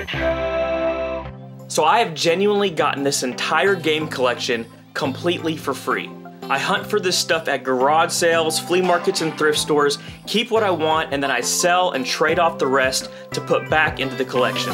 So I have genuinely gotten this entire game collection completely for free. I hunt for this stuff at garage sales, flea markets, and thrift stores, keep what I want, and then I sell and trade off the rest to put back into the collection.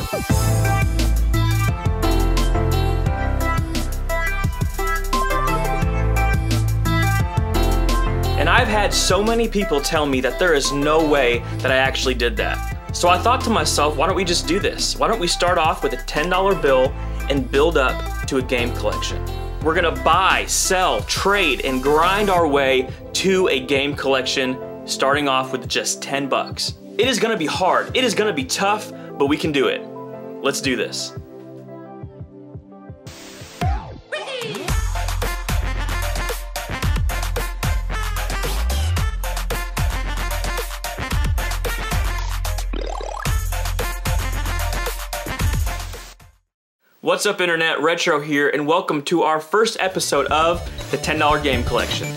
And I've had so many people tell me that there is no way that I actually did that. So I thought to myself, why don't we just do this? Why don't we start off with a $10 bill and build up to a game collection? We're gonna buy, sell, trade, and grind our way to a game collection, starting off with just 10 bucks. It is gonna be hard, it is gonna be tough, but we can do it. Let's do this. What's up, Internet? Retro here, and welcome to our first episode of the $10 Game Collection.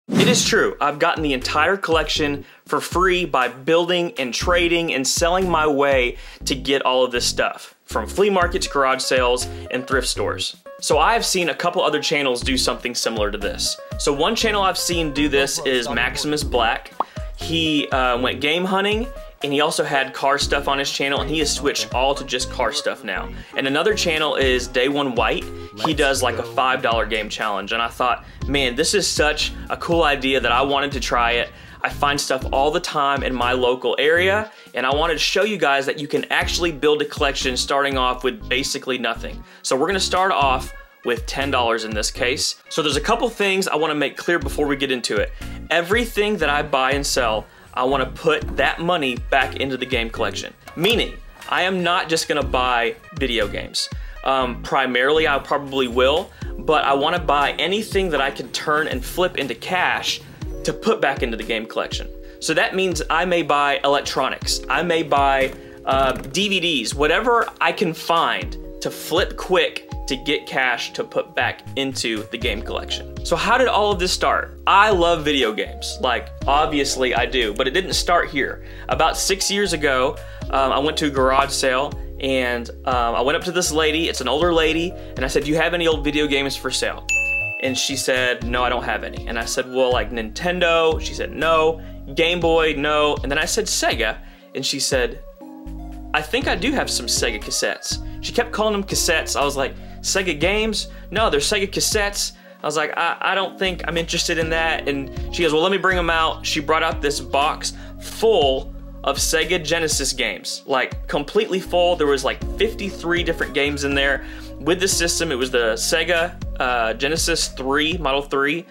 It is true, I've gotten the entire collection for free by building and trading and selling my way to get all of this stuff, from flea markets, garage sales, and thrift stores. So I've seen a couple other channels do something similar to this. So one channel I've seen do this is Maximus Black. He went game hunting, and he also had car stuff on his channel, and he has switched all to just car stuff now. And another channel is Day One White. He does like a $5 game challenge, and I thought, man, this is such a cool idea that I wanted to try it. I find stuff all the time in my local area, and I wanted to show you guys that you can actually build a collection starting off with basically nothing. So we're gonna start off with $10 in this case. So there's a couple things I wanna make clear before we get into it. Everything that I buy and sell, I wanna put that money back into the game collection. Meaning, I am not just gonna buy video games. Primarily, I probably will, but I wanna buy anything that I can turn and flip into cash to put back into the game collection. So that means I may buy electronics, I may buy DVDs, whatever I can find to flip quick to get cash to put back into the game collection. So how did all of this start? I love video games, like obviously I do, but it didn't start here. About 6 years ago, I went to a garage sale, and I went up to this lady, it's an older lady, and I said, do you have any old video games for sale? And she said, no, I don't have any. And I said, well, like Nintendo? She said, no. Game Boy? No. And then I said, Sega, and she said, I think I do have some Sega cassettes. She kept calling them cassettes. I was like, Sega games? No, they're Sega cassettes. I was like, I don't think I'm interested in that. And she goes, well, let me bring them out. She brought out this box full of Sega Genesis games, like completely full. There was like 53 different games in there. With the system, it was the Sega Genesis 3, Model 3.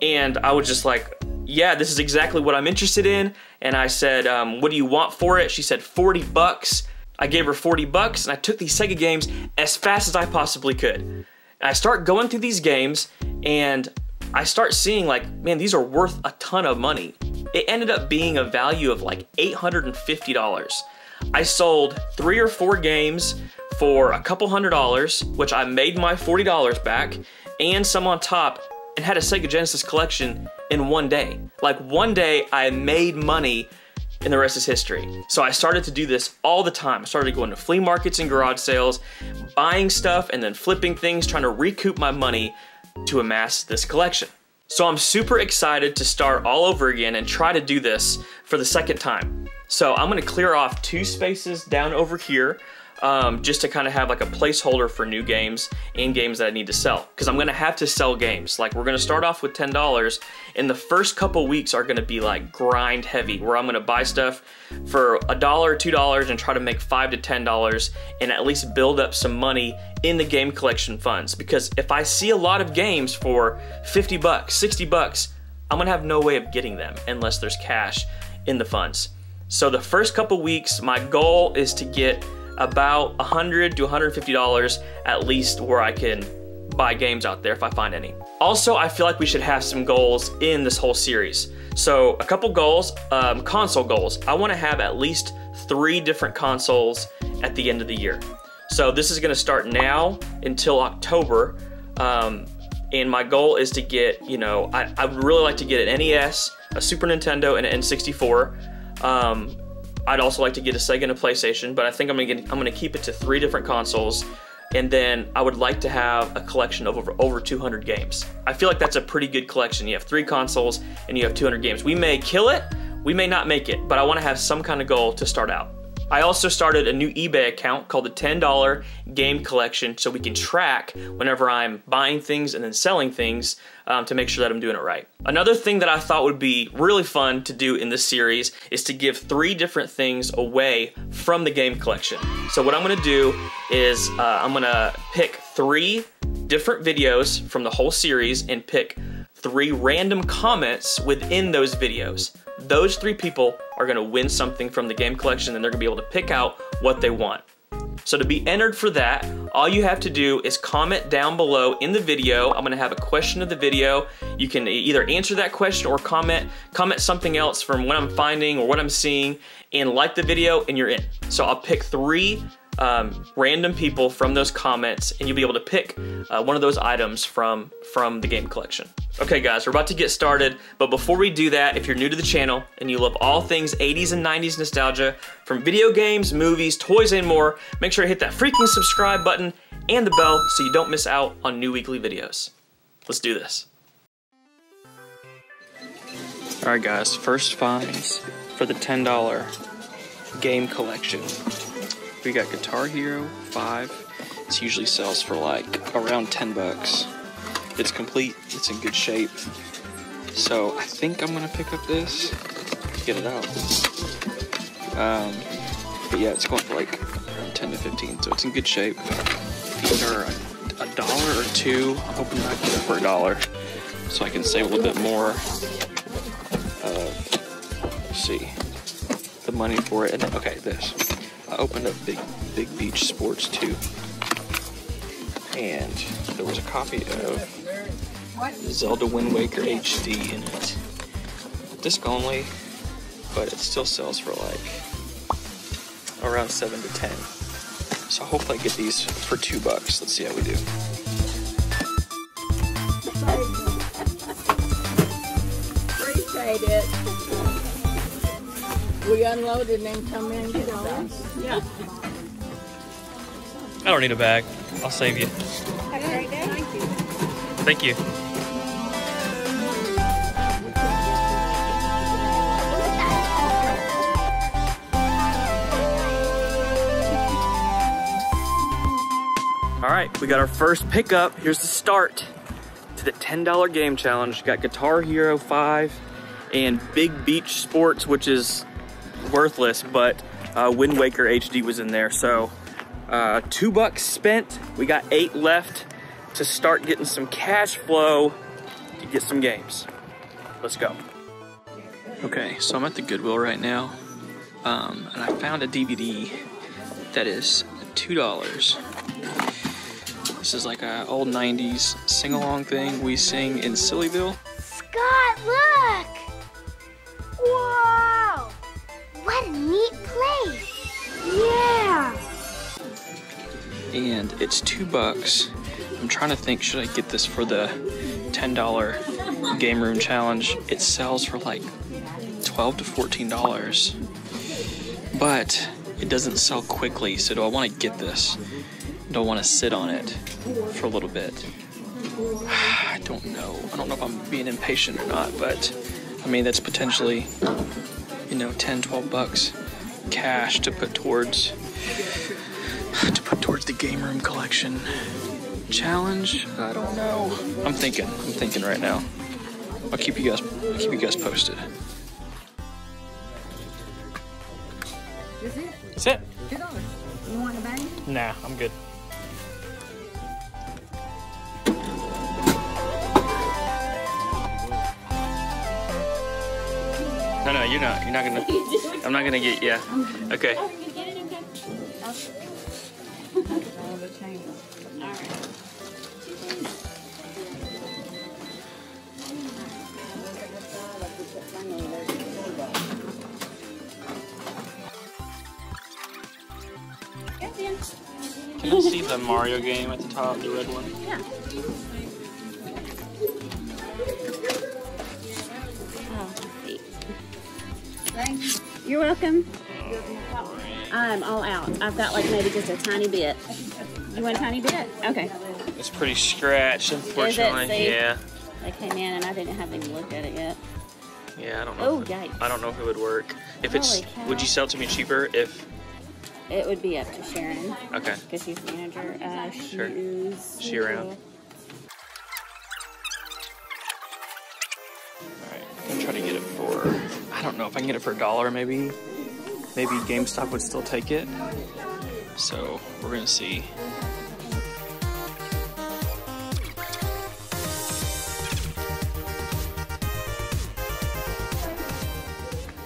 And I was just like, yeah, this is exactly what I'm interested in. And I said, what do you want for it? She said, 40 bucks. I gave her 40 bucks, and I took these Sega games as fast as I possibly could. And I start going through these games, and I start seeing like, man, these are worth a ton of money. It ended up being a value of like $850. I sold 3 or 4 games for a couple $100s, which I made my $40 back, and some on top, and had a Sega Genesis collection in one day. Like one day, I made money, and the rest is history. So I started to do this all the time. I started going to flea markets and garage sales, buying stuff and then flipping things, trying to recoup my money to amass this collection. So I'm super excited to start all over again and try to do this for the second time. So I'm gonna clear off 2 spaces down over here, just to kind of have like a placeholder for new games and games that I need to sell. Because I'm gonna have to sell games. Like we're gonna start off with $10, and the first couple weeks are gonna be like grind heavy, where I'm gonna buy stuff for $1, $2, and try to make $5 to $10, and at least build up some money in the game collection funds. Because if I see a lot of games for 50 bucks, 60 bucks, I'm gonna have no way of getting them unless there's cash in the funds. So the first couple weeks, my goal is to get about $100 to $150 at least, where I can buy games out there if I find any. Also, I feel like we should have some goals in this whole series. So a couple goals, console goals. I wanna have at least 3 different consoles at the end of the year. So this is gonna start now until October. And my goal is to get, I would really like to get an NES, a Super Nintendo and an N64. I'd also like to get a Sega and a PlayStation, but I think I'm gonna keep it to 3 different consoles. And then I would like to have a collection of over 200 games. I feel like that's a pretty good collection. You have 3 consoles and you have 200 games. We may kill it, we may not make it, but I want to have some kind of goal to start out. I also started a new eBay account called the $10 Game Collection, so we can track whenever I'm buying things and then selling things to make sure that I'm doing it right. Another thing that I thought would be really fun to do in this series is to give 3 different things away from the game collection. So what I'm gonna do is I'm gonna pick 3 different videos from the whole series and pick 3 random comments within those videos. Those 3 people are gonna win something from the game collection, and they're gonna be able to pick out what they want. So to be entered for that, all you have to do is comment down below in the video. I'm gonna have a question of the video. You can either answer that question or comment something else from what I'm finding or what I'm seeing, and like the video, and you're in. So I'll pick 3 random people from those comments, and you'll be able to pick one of those items from the game collection. Okay guys, we're about to get started, but before we do that, if you're new to the channel and you love all things 80s and 90s nostalgia, from video games, movies, toys, and more, make sure to hit that freaking subscribe button and the bell so you don't miss out on new weekly videos. Let's do this. Alright guys, first finds for the $10 game collection. We got Guitar Hero 5. This usually sells for like around 10 bucks. It's complete, it's in good shape. So I think I'm gonna pick up this, get it out. But yeah, it's going for like around 10 to 15, so it's in good shape. These are $1 or $2. I'm hoping I can get it for $1, so I can save a little bit more let's see, the money for it. And then, okay, this. I opened up Big Beach Sports 2, and there was a copy of Zelda Wind Waker HD in it. Disc only, but it still sells for like around 7 to 10. So hopefully I get these for $2. Let's see how we do. Appreciate it. We unloaded and then come in and get all this. Yeah. I don't need a bag. I'll save you. Have a great day. Thank you. Thank you. All right, we got our first pickup. Here's the start to the $10 game challenge. Got Guitar Hero 5 and Big Beach Sports, which is worthless, but Wind Waker HD was in there. So $2 spent. We got 8 left to start getting some cash flow to get some games. Let's go. Okay, so I'm at the Goodwill right now, and I found a DVD that is $2. This is like a old 90s sing-along thing we sing in Sillyville. Scott, look! Whoa! What a neat place! Yeah! And it's $2. I'm trying to think, should I get this for the $10 game room challenge? It sells for like $12 to $14, but it doesn't sell quickly. So do I want to get this? Do I want to sit on it for a little bit? I don't know. I don't know if I'm being impatient or not, but I mean, that's potentially, you know, 10, 12 bucks cash to put towards the game room collection challenge. I don't know. I'm thinking right now. I'll keep you guys posted. That's it. $2. You want a bag? Nah, I'm good. No, you're not. You're not gonna. I'm not gonna get. Yeah. Okay. Oh, you're gonna get it? Okay. All the change. All right. Can I see the Mario game at the top, the red one? Yeah. Oh, Thank you. You're welcome. I'm all out. I've got like maybe just a tiny bit. You want a tiny bit? Okay. It's pretty scratched, unfortunately. See? Yeah. I came in and I didn't have any look at it yet. Yeah, I don't know. Oh, yikes. I don't know if it would work. If it's, Holy cow. would you sell it to me cheaper if? It would be up to Sharon. Okay. Because she's the manager. Sure. Is She around? Alright, I'm gonna try to get it for, I don't know if I can get it for $1 maybe. Maybe GameStop would still take it. So we're gonna see.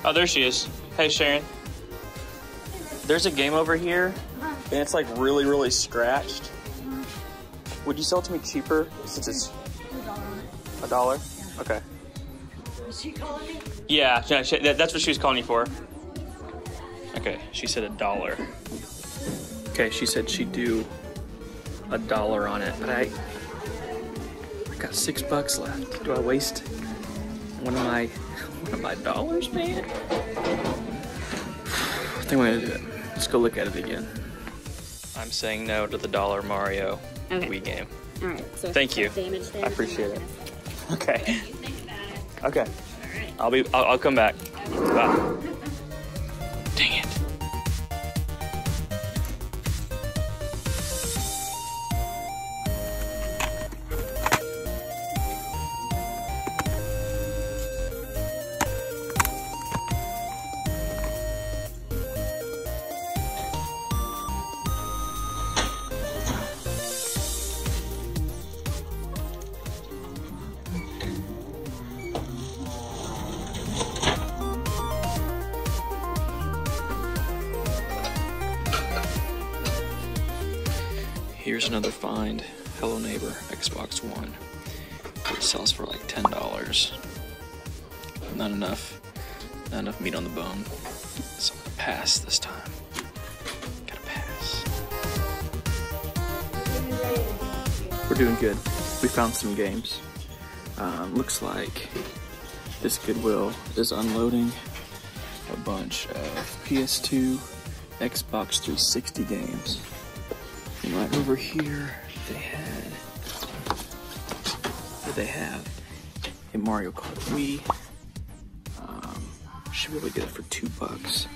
Oh, there she is. Hey, Sharon. There's a game over here, and it's like really, really scratched. Would you sell it to me cheaper since it's $1? Okay. Was she calling me? Yeah, that's what she was calling you for. Okay, she said $1. Okay, she said she'd do $1 on it, but I got $6 left. Do I waste one of my dollars, man? I think we're gonna do it. Let's go look at it again. I'm saying no to the $1 Mario Wii game. All right. So Thank you. Damage there. I appreciate it. Okay. Okay. I'll come back. Bye. Dang it. Here's another find. Hello Neighbor, Xbox One. It sells for like $10. Not enough meat on the bone. So I'm gonna pass this time. Gotta pass. We're doing good. We found some games. Looks like this Goodwill is unloading a bunch of PS2, Xbox 360 games. And right over here, they have a Mario Kart Wii. Should be able to get it for $2.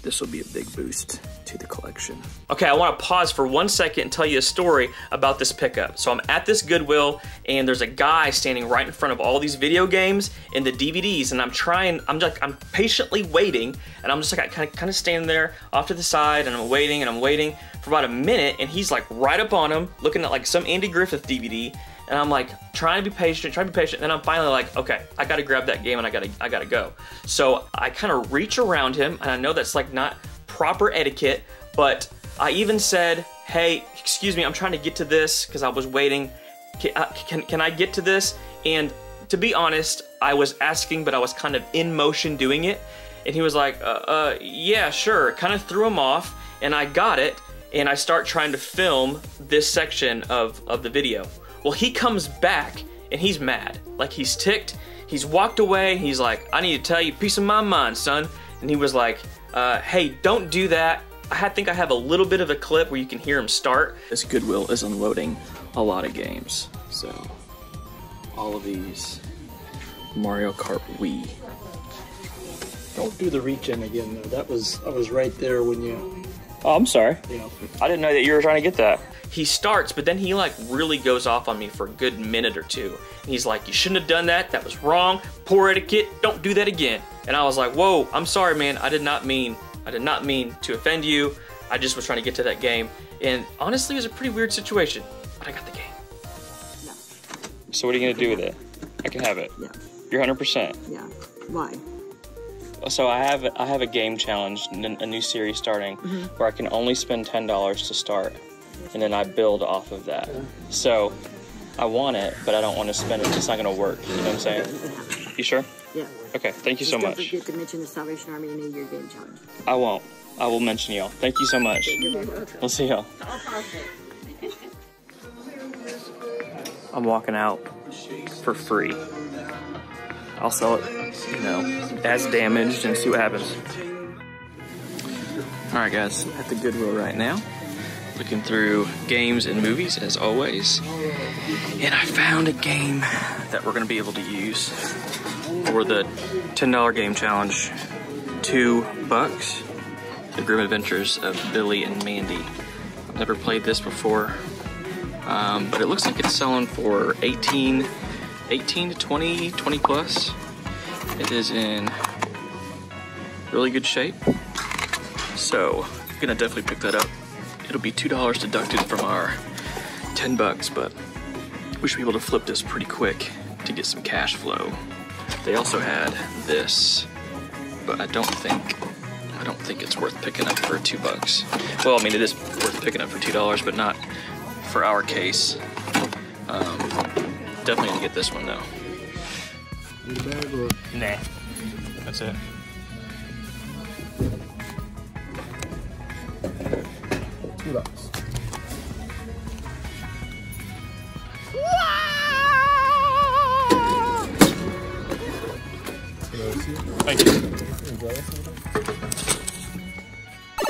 This will be a big boost to the collection. Okay, I want to pause for 1 second and tell you a story about this pickup. So I'm at this Goodwill, and there's a guy standing right in front of all these video games and the DVDs, and I'm patiently waiting, and I'm just like kind of standing there off to the side, and I'm waiting for about a minute, and he's like right up on him, looking at like some Andy Griffith DVD, and I'm like trying to be patient, and then I'm finally like, okay, I gotta grab that game and I gotta go. So I kind of reach around him, and I know that's like not proper etiquette, but I even said, hey, excuse me, I'm trying to get to this because I was waiting. Can I get to this? And to be honest, I was asking, but I was kind of in motion doing it. And he was like, yeah, sure. Kind of threw him off, and I got it, and I start trying to film this section of the video. Well, he comes back, and he's mad. Like, he's ticked. He's walked away. He's like, I need to tell you, piece of my mind, son. And he was like, hey, don't do that. I think I have a little bit of a clip where you can hear him start. This Goodwill is unloading a lot of games. So, all of these Mario Kart Wii. Don't do the reach in again though. I was right there when you. Oh, I'm sorry. Yeah. I didn't know that you were trying to get that. He starts, but then he like really goes off on me for a good minute or two. And he's like, you shouldn't have done that. That was wrong. Poor etiquette. Don't do that again. And I was like, whoa, I'm sorry, man. I did not mean to offend you. I just was trying to get to that game. And honestly, it was a pretty weird situation, but I got the game. Yeah. So what are you gonna do with it? I can have it. Yeah. You're 100%. Yeah. Why? So I have a game challenge, a new series starting, where I can only spend $10 to start, and then I build off of that. So I want it, but I don't want to spend it. It's not going to work. You know what I'm saying? You sure? Yeah. Okay. Thank you so much. Don't forget to mention the Salvation Army New Year game challenge. I won't. I will mention y'all. Thank you so much. We'll see y'all. I'm walking out for free. I'll sell it you know, as damaged and see what happens. Alright guys, I'm at the Goodwill right now, looking through games and movies as always, and I found a game that we're going to be able to use for the $10 game challenge. $2. The Grim Adventures of Billy and Mandy. I've never played this before, but it looks like it's selling for 18 to 20 plus. It is in really good shape, so I'm gonna definitely pick that up. It'll be $2 deducted from our 10 bucks, but we should be able to flip this pretty quick to get some cash flow. They also had this, but I don't think it's worth picking up for $2. Well, I mean, it is worth picking up for $2, but not for our case. Definitely gonna get this one though. Nah, that's it. $2. Thank you.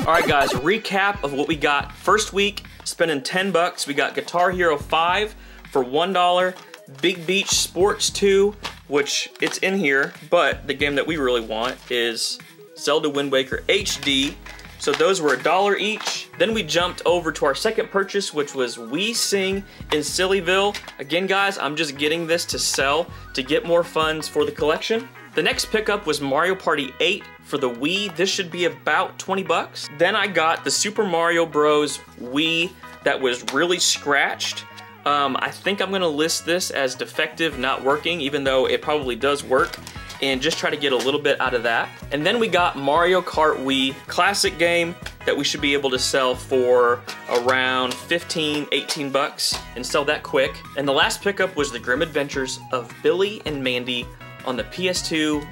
Alright guys, recap of what we got. First week, spending 10 bucks, we got Guitar Hero 5 for $1, Big Beach Sports 2, which it's in here, but the game that we really want is Zelda Wind Waker HD. So those were $1 each. Then we jumped over to our second purchase, which was We Sing in Sillyville. Again guys, I'm just getting this to sell to get more funds for the collection. The next pickup was Mario Party 8 for the Wii. This should be about 20 bucks. Then I got the Super Mario Bros. Wii that was really scratched. I think I'm gonna list this as defective, not working, even though it probably does work, and just try to get a little bit out of that. And then we got Mario Kart Wii, classic game that we should be able to sell for around 15, 18 bucks and sell that quick. And the last pickup was the Grim Adventures of Billy and Mandy on the PS2,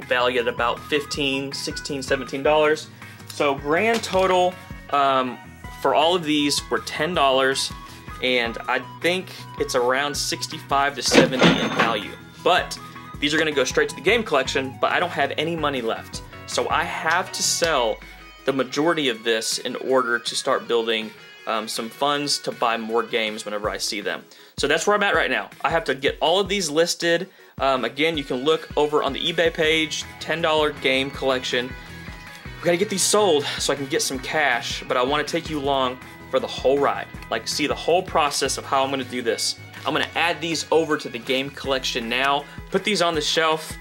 valued at about $15, $16, $17. So grand total for all of these were $10, and I think it's around 65 to 70 in value. But these are gonna go straight to the game collection, but I don't have any money left. So I have to sell the majority of this in order to start building some funds to buy more games whenever I see them. So that's where I'm at right now. I have to get all of these listed. Again, you can look over on the eBay page, $10 game collection. We gotta get these sold so I can get some cash, but I wanna take you along for the whole ride. Like, see the whole process of how I'm gonna do this. I'm gonna add these over to the game collection now, put these on the shelf,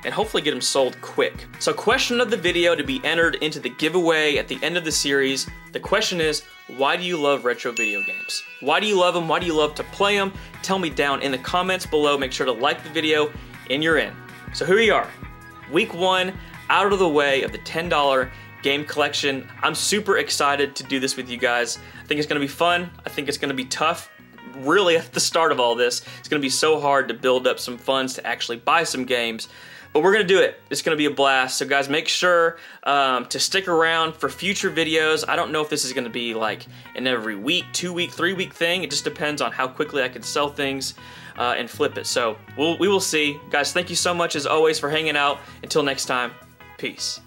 and hopefully get them sold quick. So question of the video to be entered into the giveaway at the end of the series. The question is, why do you love retro video games? Why do you love them? Why do you love to play them? Tell me down in the comments below. Make sure to like the video and you're in. So here we are, week 1 out of the way of the $10 game collection. I'm super excited to do this with you guys. I think it's gonna be fun. I think it's gonna be tough. Really at the start of all this, it's gonna be so hard to build up some funds to actually buy some games. But we're gonna do it. It's gonna be a blast. So guys, make sure to stick around for future videos. I don't know if this is gonna be like an every week, 2-week, 3-week thing. It just depends on how quickly I can sell things and flip it. So we will see. Guys, thank you so much as always for hanging out. Until next time, peace.